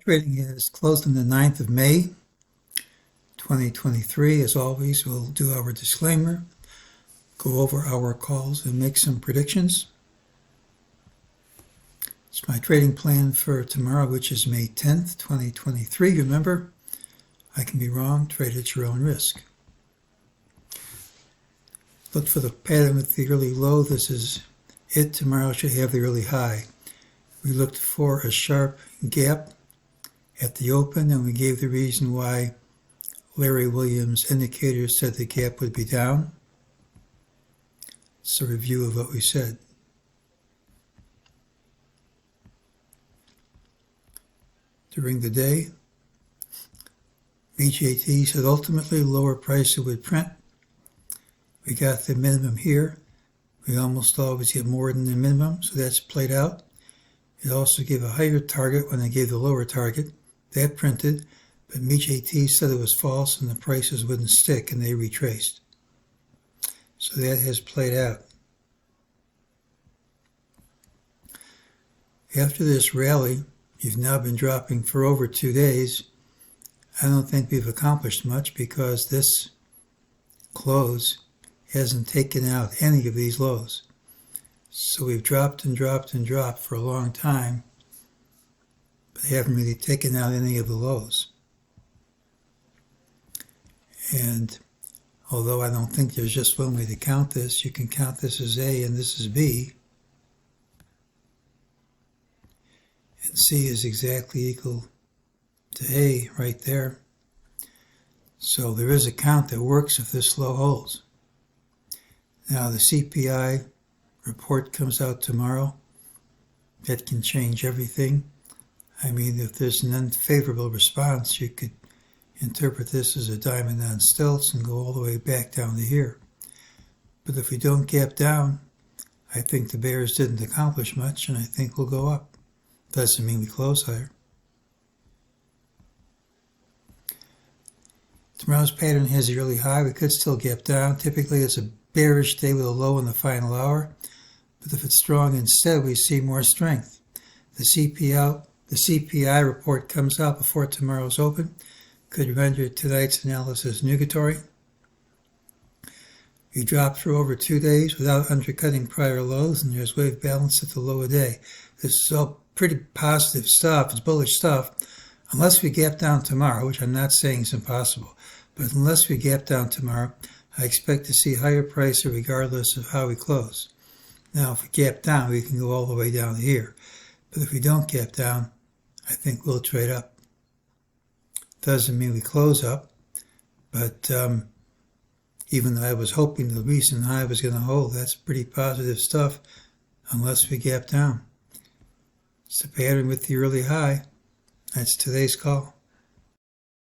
Trading is closed on the 9th of May, 2023. As always, we'll do our disclaimer, go over our calls, and make some predictions. It's my trading plan for tomorrow, which is May 10th, 2023. Remember, I can be wrong. Trade at your own risk. Look for the pattern with the early low. This is it. Tomorrow should have the early high. We looked for a sharp gap at the open, and we gave the reason why Larry Williams' indicator said the gap would be down. It's a review of what we said. During the day, MEJT said ultimately lower price it would print. We got the minimum here. We almost always get more than the minimum, so that's played out. It also gave a higher target when they gave the lower target. That printed, but MEJT said it was false and the prices wouldn't stick, and they retraced. So that has played out. After this rally, you've now been dropping for over 2 days. I don't think we've accomplished much because this close hasn't taken out any of these lows. So we've dropped and dropped and dropped for a long time, but they haven't really taken out any of the lows. And although I don't think there's just one way to count this, you can count this as A and this is B. And C is exactly equal to A right there. So there is a count that works if this low holds. Now the CPI report comes out tomorrow. That can change everything. I mean, if there's an unfavorable response, you could interpret this as a diamond on stilts and go all the way back down to here. But if we don't gap down, I think the bears didn't accomplish much, and I think we'll go up. Doesn't mean we close higher. Tomorrow's pattern has the early high. We could still gap down. Typically, it's a bearish day with a low in the final hour. But if it's strong instead, we see more strength. The CPI report comes out before tomorrow's open. Could render tonight's analysis nugatory. We dropped for over 2 days without undercutting prior lows, and there's wave balance at the low of day. This is all pretty positive stuff. It's bullish stuff. Unless we gap down tomorrow, which I'm not saying is impossible, but unless we gap down tomorrow, I expect to see higher price regardless of how we close. Now, if we gap down, we can go all the way down to here. But if we don't gap down, I think we'll trade up. Doesn't mean we close up, but even though I was hoping the recent high was going to hold, that's pretty positive stuff unless we gap down. It's the pattern with the early high. That's today's call.